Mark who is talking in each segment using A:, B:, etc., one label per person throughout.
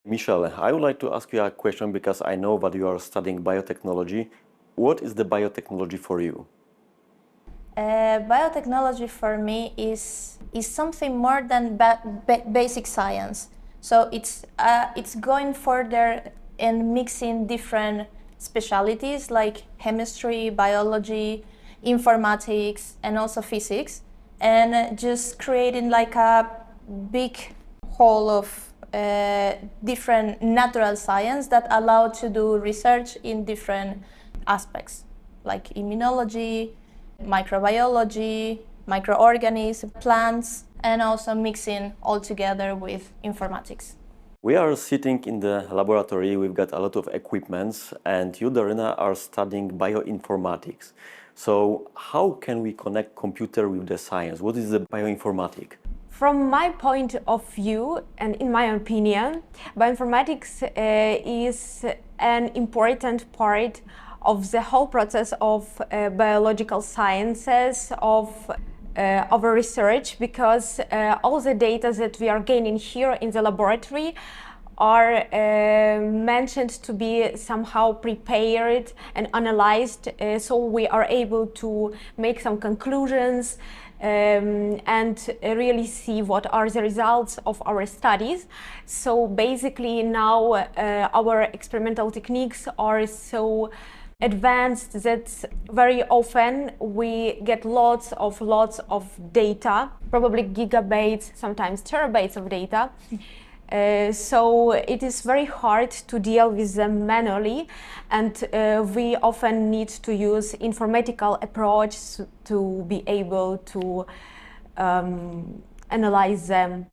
A: Michelle, I would like to ask you a question because I know that you are studying biotechnology. What is the biotechnology for you?
B: Biotechnology for me is something more than basic science. So it's going further and mixing different specialties like chemistry, biology, informatics, and also physics, and just creating like a big whole of different natural science that allow to do research in different aspects like immunology, microbiology, microorganisms, plants, and also mixing all together with informatics.
A: We are sitting in the laboratory, we've got a lot of equipments, and you, Daryna, are studying bioinformatics. So how can we connect computer with the science? What is the bioinformatics?
C: From my point of view, and in my opinion, bioinformatics is an important part of the whole process of biological sciences, of our research, because all the data that we are gaining here in the laboratory are mentioned to be somehow prepared and analyzed, so we are able to make some conclusions and really see what are the results of our studies. So basically now our experimental techniques are so advanced that very often we get lots of data, probably gigabytes, sometimes terabytes of data. So it is very hard to deal with them manually, and we often need to use informatical approach to be able to analyze them.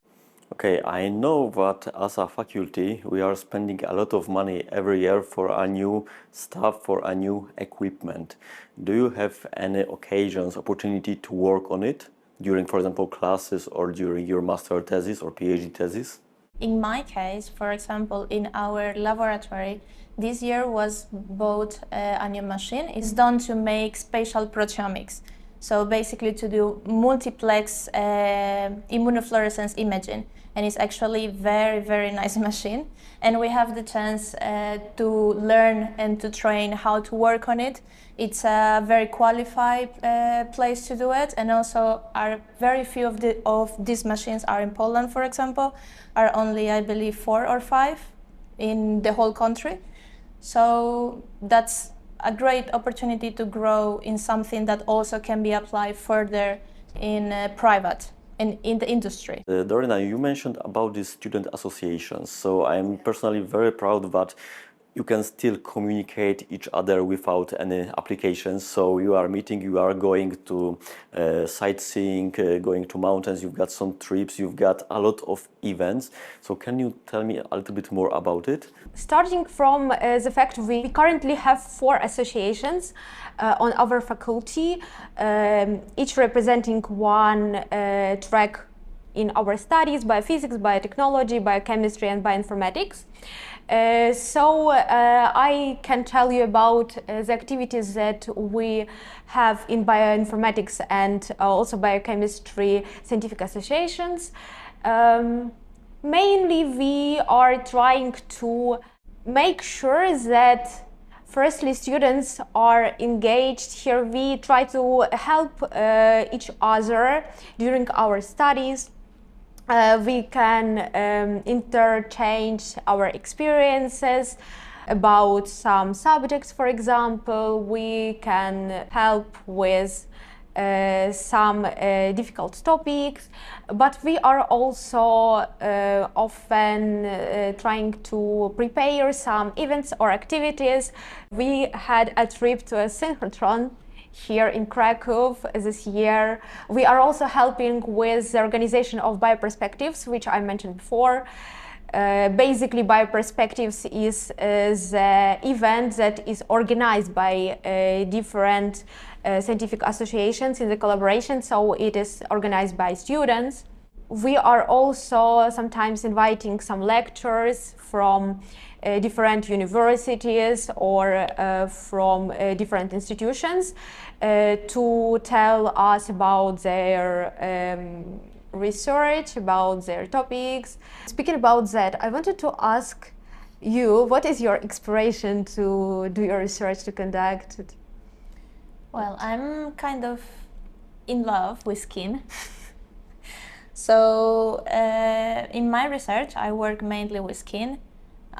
A: Okay, I know that as a faculty we are spending a lot of money every year for a new stuff, for a new equipment. Do you have any occasions, opportunity to work on it during, for example, classes or during your master thesis or PhD thesis?
B: In my case, for example, in our laboratory, this year was bought a new machine. It's done to make spatial proteomics. So basically to do multiplex immunofluorescence imaging. And it's actually very, very nice machine. And we have the chance to learn and to train how to work on it. It's a very qualified place to do it. And also very few of these machines are in Poland, for example, are only, I believe, 4 or 5 in the whole country. So that's a great opportunity to grow in something that also can be applied further in private, in the industry.
A: Daryna, you mentioned about these student associations. So I'm personally very proud that you can still communicate each other without any applications. So you are meeting, you are going to sightseeing, going to mountains, you've got some trips, you've got a lot of events. So can you tell me a little bit more about it?
C: Starting from the fact we currently have 4 associations on our faculty, each representing one track in our studies: biophysics, biotechnology, biochemistry, and bioinformatics. So I can tell you about the activities that we have in bioinformatics and also biochemistry scientific associations. Mainly we are trying to make sure that firstly students are engaged here. We try to help each other during our studies. We can interchange our experiences about some subjects, for example. We can help with some difficult topics, but we are also often trying to prepare some events or activities. We had a trip to a synchrotron here in Krakowie this year. We are also helping with the organization of bioperspectives, which I mentioned before. Basically, bioperspectives is the event that is organized by different scientific associations in the collaboration, so it is organized by students. we are also sometimes inviting some lecturers from different universities or from different institutions to tell us about their research, about their topics. Speaking about that, I wanted to ask you, what is your inspiration to do your research, to conduct it?
B: Well, I'm kind of in love with skin. So in my research, I work mainly with skin.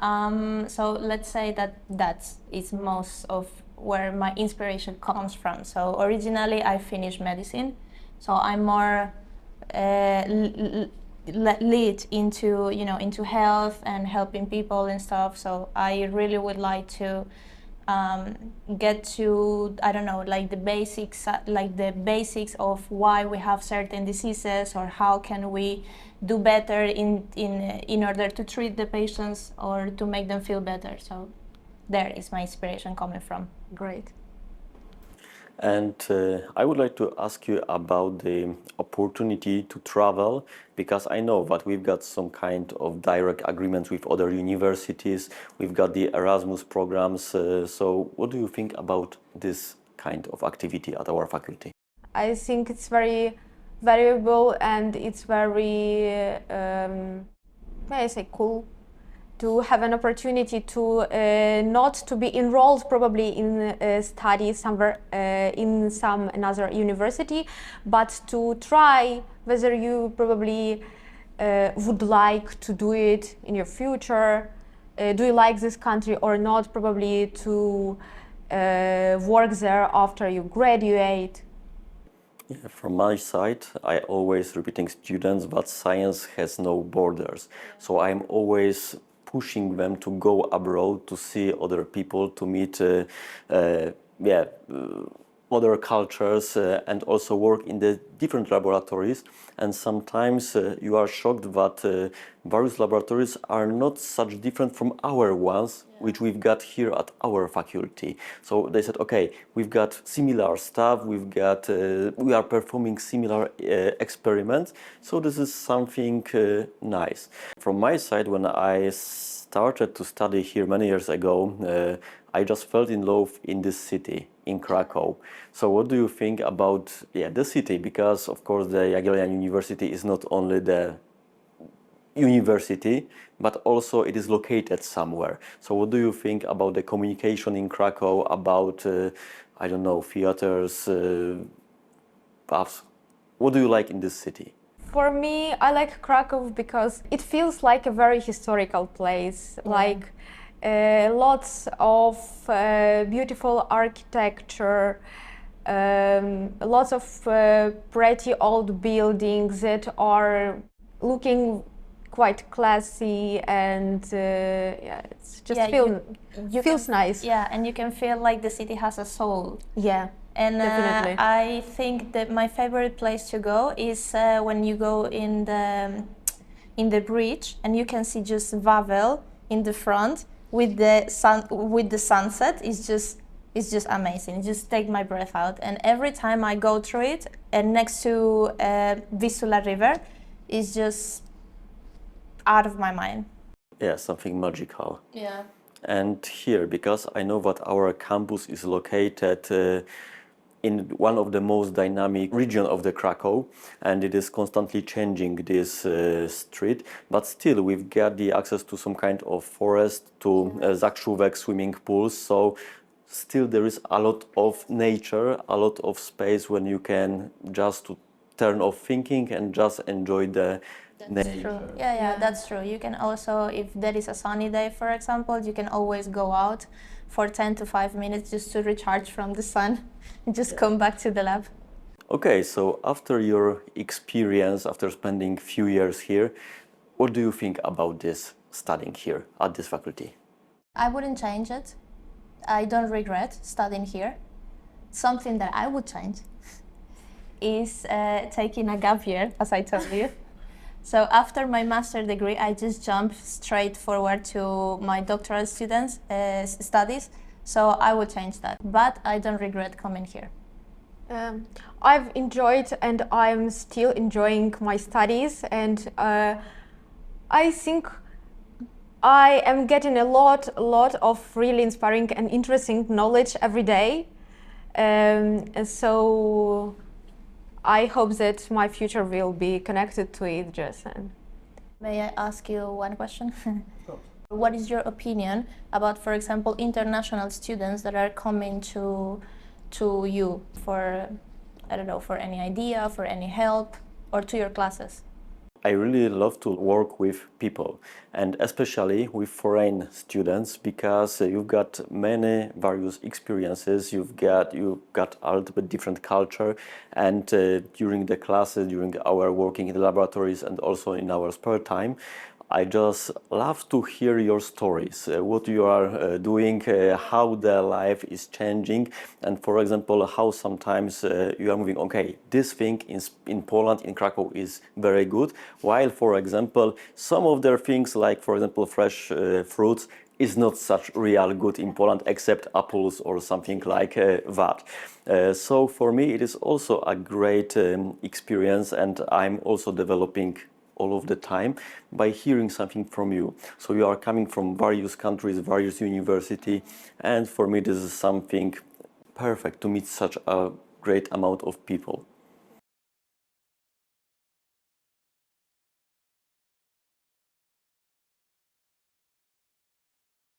B: So let's say that is most of where my inspiration comes from. So originally I finished medicine, so I'm more lead into into health and helping people and stuff. So I really would like to get to, I don't know, like the basics of why we have certain diseases, or how can we do better in order to treat the patients or to make them feel better. So there is my inspiration coming from.
C: Great.
A: And I would like to ask you about the opportunity to travel, because I know that we've got some kind of direct agreements with other universities. We've got the Erasmus programs. So what do you think about this kind of activity at our faculty?
C: I think it's very valuable, and it's very, may I say, cool to have an opportunity to not to be enrolled probably in study somewhere in some another university, but to try whether you probably would like to do it in your future. Do you like this country or not? Probably to work there after you graduate.
A: Yeah, from my side, I always repeating students that science has no borders. So I'm always pushing them to go abroad, to see other people, to meet other cultures, and also work in the different laboratories. And sometimes you are shocked that various laboratories are not such different from our ones, which we've got here at our faculty. So they said, okay, we've got similar stuff, we are performing similar experiments. So this is something nice. From my side, when I started to study here many years ago, I just fell in love in this city, in Krakow. So what do you think about the city? Because of course the Jagiellonian University is not only the university, but also it is located somewhere. So what do you think about the communication in Krakow, about, I don't know, theaters, pubs? What do you like in this city?
C: For me, I like Krakow because it feels like a very historical place, like lots of beautiful architecture, lots of pretty old buildings that are looking quite classy, and it's just feels nice.
B: Yeah, and you can feel like the city has a soul.
C: Yeah.
B: And
C: definitely.
B: I think that my favorite place to go is when you go in the bridge and you can see just Wawel in the front with the sunset. It's just amazing. It just take my breath out. And every time I go through it, and next to Vistula River, is just out of my mind.
A: Yeah, something magical.
B: Yeah.
A: And here, because I know that our campus is located in one of the most dynamic region of the Krakow, and it is constantly changing this street, but still we've got the access to some kind of forest, to Zakrzówek swimming pools, so still there is a lot of nature, a lot of space when you can just to turn off thinking and just enjoy the nature.
B: True. Yeah, that's true. You can also, if there is a sunny day, for example, you can always go out for 10 to 5 minutes just to recharge from the sun and just come back to the lab.
A: Okay, so after your experience, after spending few years here, what do you think about this studying here at this faculty?
B: I wouldn't change it. I don't regret studying here. Something that I would change is taking a gap year, as I told you. So after my master's degree, I just jumped straight forward to my doctoral students' studies. So I would change that, but I don't regret coming here.
C: I've enjoyed and I'm still enjoying my studies, and I think I am getting a lot of really inspiring and interesting knowledge every day. And so I hope that my future will be connected to it, Jason.
B: May I ask you one question? What is your opinion about, for example, international students that are coming to you for, I don't know, for any idea, for any help, or to your classes?
A: I really love to work with people, and especially with foreign students, because you've got many various experiences, you've got a little bit different culture, and during the classes, during our working in the laboratories and also in our spare time, I just love to hear your stories, what you are doing, how the life is changing, and for example, how sometimes you are moving, okay, this thing in Poland, in Krakow is very good, while for example, some of their things like for example, fresh fruits is not such real good in Poland, except apples or something like that. So for me, it is also a great experience, and I'm also developing all of the time by hearing something from you. So you are coming from various countries, various universities, and for me this is something perfect to meet such a great amount of people.